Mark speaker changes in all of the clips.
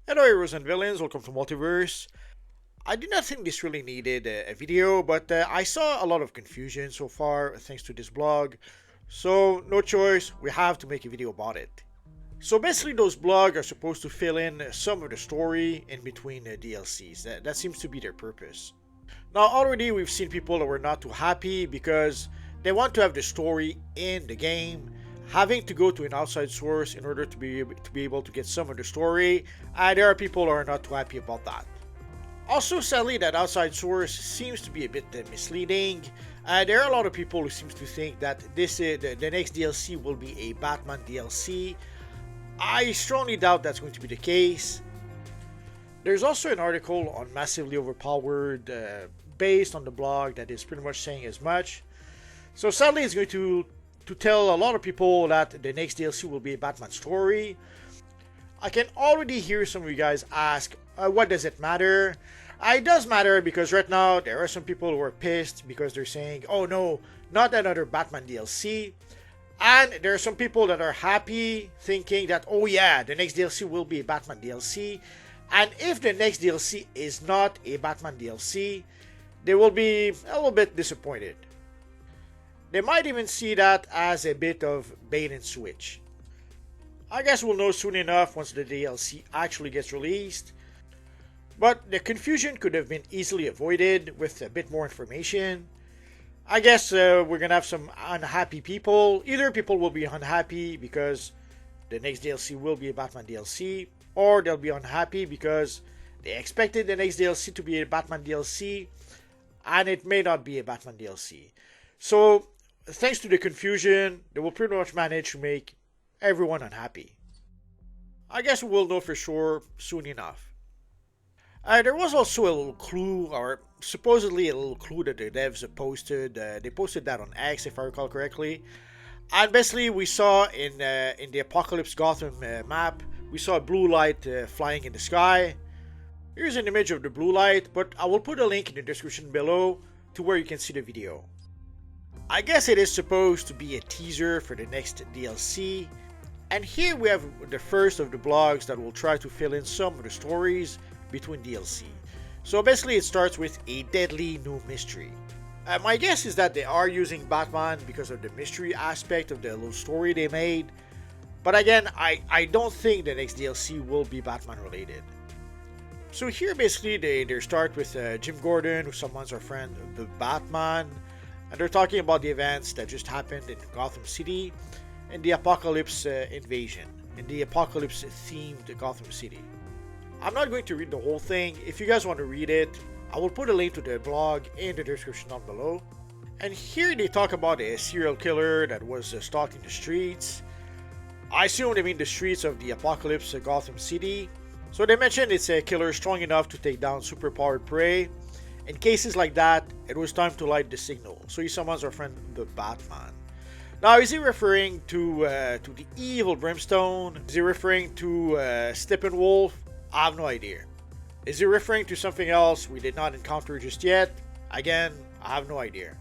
Speaker 1: Hello heroes and villains, welcome to Multiverse. I do not think this really needed a video, but I saw a lot of confusion so far thanks to this blog. So no choice, we have to make a video about it. So basically those blogs are supposed to fill in some of the story in between the DLCs. That seems to be their purpose. Now already we've seen people that were not too happy because they want to have the story in the game, having to go to an outside source in order to be able to get some of the story, and there are people who are not too happy about that. Also, sadly, that outside source seems to be a bit misleading. There are a lot of people who seem to think that the next DLC will be a Batman DLC. I strongly doubt that's going to be the case. There's also an article on Massively Overpowered based on the blog that is pretty much saying as much. So sadly, it's going to tell a lot of people that the next DLC will be a Batman story. I can already hear some of you guys ask, what does it matter? It does matter because right now there are some people who are pissed because they're saying, oh no, not another Batman DLC. And there are some people that are happy thinking that, oh yeah, the next DLC will be a Batman DLC. And if the next DLC is not a Batman DLC, they will be a little bit disappointed. They might even see that as a bit of bait and switch. I guess we'll know soon enough once the DLC actually gets released. But the confusion could have been easily avoided with a bit more information. I guess we're gonna have some unhappy people. Either people will be unhappy because the next DLC will be a Batman DLC, or they'll be unhappy because they expected the next DLC to be a Batman DLC, and it may not be a Batman DLC. So, thanks to the confusion, they will pretty much manage to make everyone unhappy. I guess we will know for sure soon enough. There was also a little clue, or supposedly a little clue that the devs posted. They posted that on X, if I recall correctly. And basically, we saw in the Apocalypse Gotham map, we saw a blue light flying in the sky. Here's an image of the blue light, but I will put a link in the description below to where you can see the video. I guess it is supposed to be a teaser for the next DLC. And here we have the first of the blogs that will try to fill in some of the stories between DLC. So basically it starts with a deadly new mystery. My guess is that they are using Batman because of the mystery aspect of the little story they made. But again, I don't think the next DLC will be Batman related. So here basically they start with Jim Gordon, who summons our friend the Batman. And they're talking about the events that just happened in Gotham City and the Apocalypse invasion, in the Apocalypse themed Gotham City. I'm not going to read the whole thing. If you guys want to read it, I will put a link to the blog in the description down below. And here they talk about a serial killer that was stalking the streets. I assume they mean the streets of the Apocalypse Gotham City. So they mentioned it's a killer strong enough to take down superpowered prey. In cases like that, it was time to light the signal. So he summons our friend the Batman. Now, is he referring to the evil Brimstone? Is he referring to Steppenwolf? I have no idea. Is he referring to something else we did not encounter just yet? Again, I have no idea.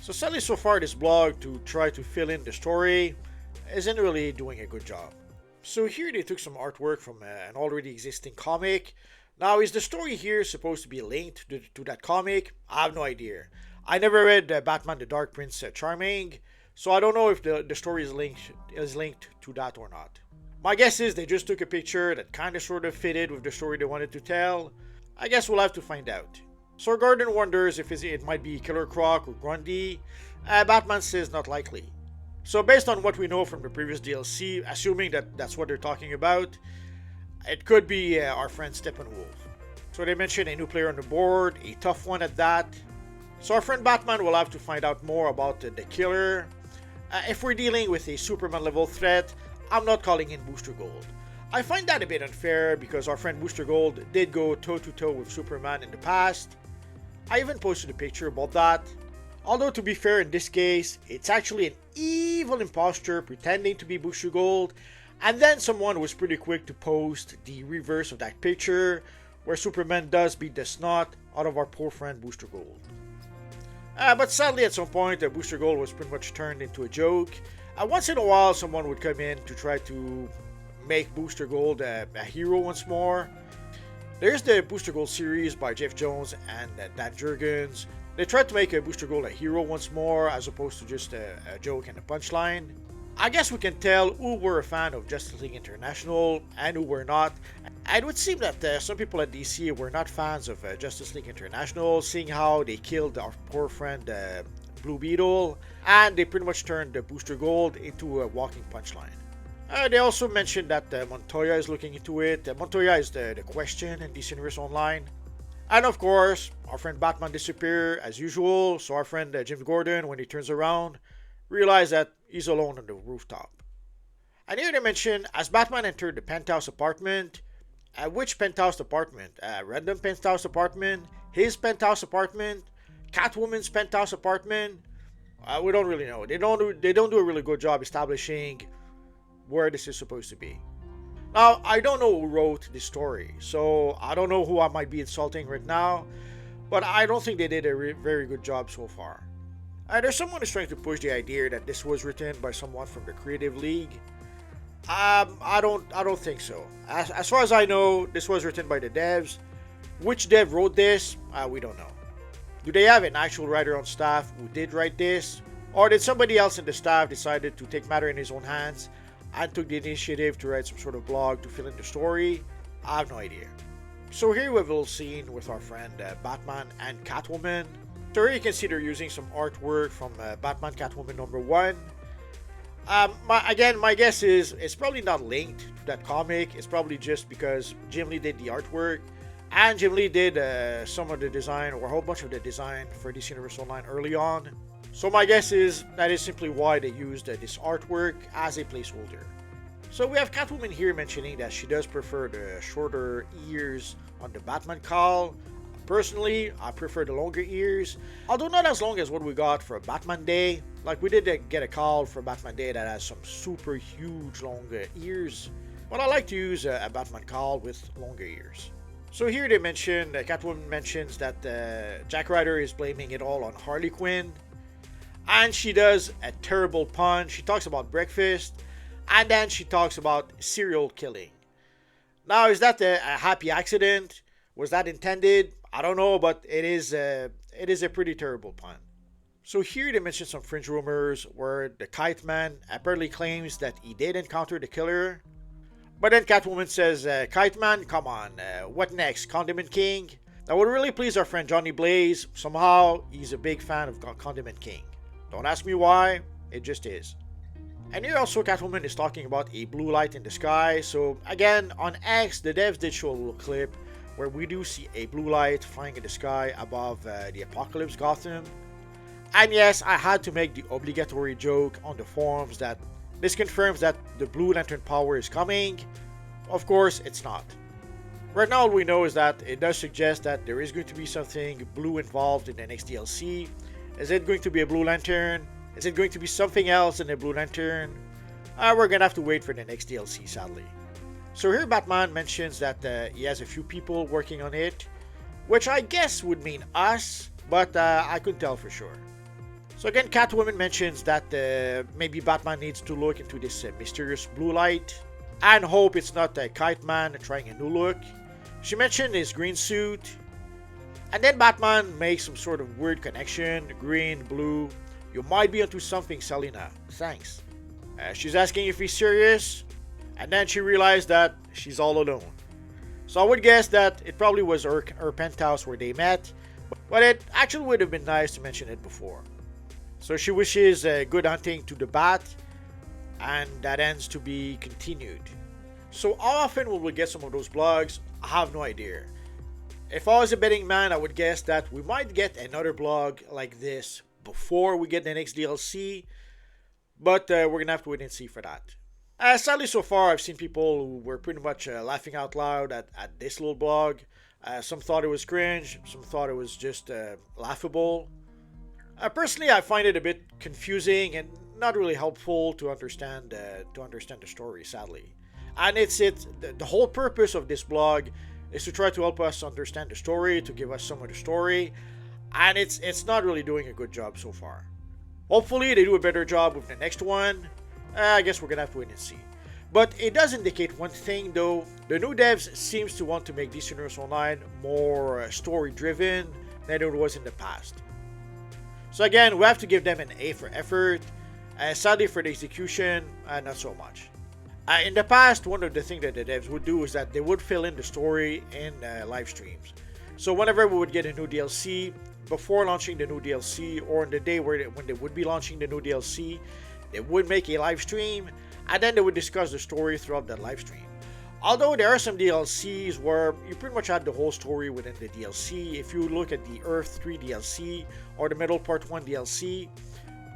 Speaker 1: So sadly so far this blog to try to fill in the story isn't really doing a good job. So here they took some artwork from an already existing comic. Now is the story here supposed to be linked to that comic? I have no idea. I never read Batman the Dark Prince Charming, so I don't know if the story is linked to that or not. My guess is they just took a picture that kinda sorta fitted with the story they wanted to tell. I guess we'll have to find out. So Gordon wonders if it might be Killer Croc or Grundy. Batman says not likely. So based on what we know from the previous DLC, assuming that that's what they're talking about, it could be our friend Steppenwolf. So they mentioned a new player on the board, a tough one at that. So our friend Batman will have to find out more about the killer. If we're dealing with a Superman level threat, I'm not calling in Booster Gold. I find that a bit unfair because our friend Booster Gold did go toe to toe with Superman in the past. I even posted a picture about that. Although to be fair in this case, it's actually an evil imposter pretending to be Booster Gold, and then someone was pretty quick to post the reverse of that picture where Superman does beat the snot out of our poor friend Booster Gold. But sadly at some point Booster Gold was pretty much turned into a joke. Once in a while someone would come in to try to make Booster Gold a hero once more. There's the Booster Gold series by Jeff Jones and Dan Jurgens. They tried to make a Booster Gold a hero once more as opposed to just a joke and a punchline. I guess we can tell who were a fan of Justice League International and who were not. And it would seem that some people at DC were not fans of Justice League International, seeing how they killed our poor friend Blue Beetle, and they pretty much turned Booster Gold into a walking punchline. They also mentioned that Montoya is looking into it. Montoya is the question in DC Universe Online. And of course, our friend Batman disappeared as usual, so our friend Jim Gordon, when he turns around, realizes that he's alone on the rooftop. And here they mention, as Batman entered the penthouse apartment, which penthouse apartment? Random penthouse apartment? His penthouse apartment? Catwoman's penthouse apartment? We don't really know. They don't do a really good job establishing where this is supposed to be. Now, I don't know who wrote this story, so I don't know who I might be insulting right now, but I don't think they did a very good job so far. There's someone who's trying to push the idea that this was written by someone from the Creative League. I don't think so. As far as I know, this was written by the devs. Which dev wrote this? We don't know. Do they have an actual writer on staff who did write this? Or did somebody else in the staff decided to take matter in his own hands and took the initiative to write some sort of blog to fill in the story? I have no idea. So here we have a little scene with our friend Batman and Catwoman. So here you can see they're using some artwork from Batman Catwoman #1. My guess is it's probably not linked to that comic. It's probably just because Jim Lee did the artwork, and Jim Lee did some of the design, or a whole bunch of the design for DC Universe Online early on. So my guess is that is simply why they used this artwork as a placeholder. So we have Catwoman here mentioning that she does prefer the shorter ears on the Batman cowl. Personally, I prefer the longer ears, although not as long as what we got for Batman Day. Like, we did get a cowl for Batman Day that has some super huge long ears, but I like to use a Batman cowl with longer ears. So here they mention, Catwoman mentions that Jack Ryder is blaming it all on Harley Quinn, and she does a terrible pun. She talks about breakfast, and then she talks about serial killing. Now, is that a happy accident? Was that intended? I don't know, but it is a pretty terrible pun. So here they mention some fringe rumors where the Kite Man apparently claims that he did encounter the killer. But then Catwoman says, Kite Man, come on, what next, Condiment King? That would really please our friend Johnny Blaze. Somehow, he's a big fan of Condiment King. Don't ask me why, it just is. And here also Catwoman is talking about a blue light in the sky. So again, on X, the devs did show a little clip where we do see a blue light flying in the sky above the Apocalypse Gotham. And yes, I had to make the obligatory joke on the forums that this confirms that the Blue Lantern power is coming. Of course, it's not. Right now, all we know is that it does suggest that there is going to be something blue involved in the next DLC. Is it going to be a Blue Lantern? Is it going to be something else in the Blue Lantern? We're gonna have to wait for the next DLC, sadly. So here Batman mentions that he has a few people working on it, which I guess would mean us, but I couldn't tell for sure. So again, Catwoman mentions that maybe Batman needs to look into this mysterious blue light and hope it's not a Kite Man trying a new look. She mentioned his green suit, and then Batman makes some sort of weird connection, green, blue. You might be onto something, Selina. Thanks. She's asking if he's serious, and then she realized that she's all alone. So I would guess that it probably was her penthouse where they met, but it actually would have been nice to mention it before. So she wishes good hunting to the Bat, and that ends to be continued. So how often will we get some of those blogs? I have no idea. If I was a betting man, I would guess that we might get another blog like this before we get the next DLC, but we're gonna have to wait and see for that. Sadly, so far, I've seen people who were pretty much laughing out loud at this little blog. Some thought it was cringe, some thought it was just laughable. Personally, I find it a bit confusing and not really helpful to understand the story, sadly. And the whole purpose of this blog is to try to help us understand the story, to give us some of the story, and it's not really doing a good job so far. Hopefully, they do a better job with the next one. I guess we're gonna have to wait and see. But it does indicate one thing though, the new devs seems to want to make DC Universe Online more story driven than it was in the past. So again, we have to give them an A for effort, sadly for the execution, not so much. In the past, one of the things that the devs would do is that they would fill in the story in live streams. So whenever we would get a new DLC, before launching the new DLC, or on the day when they would be launching the new DLC, they would make a live stream, and then they would discuss the story throughout that live stream. Although there are some DLCs where you pretty much had the whole story within the DLC. If you look at the Earth 3 DLC or the Middle Part 1 DLC,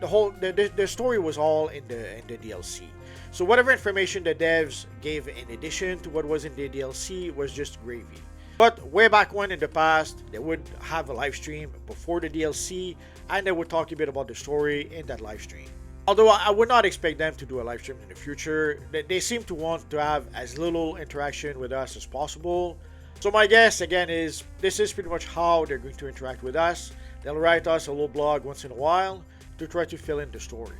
Speaker 1: the story was all in the DLC. So whatever information the devs gave in addition to what was in the DLC was just gravy. But way back when in the past, they would have a live stream before the DLC, and they would talk a bit about the story in that live stream. Although I would not expect them to do a live stream in the future, they seem to want to have as little interaction with us as possible. So my guess again is this is pretty much how they're going to interact with us. They'll write us a little blog once in a while to try to fill in the story.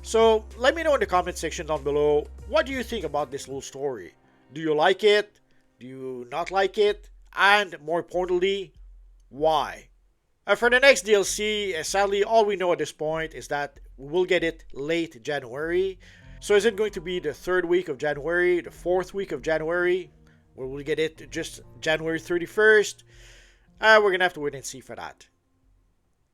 Speaker 1: So let me know in the comment section down below, what do you think about this little story? Do you like it? Do you not like it? And more importantly, why? For the next DLC, sadly, all we know at this point is that we will get it late January. So is it going to be the 3rd week of January, the 4th week of January? Will we get it just January 31st? We're going to have to wait and see for that.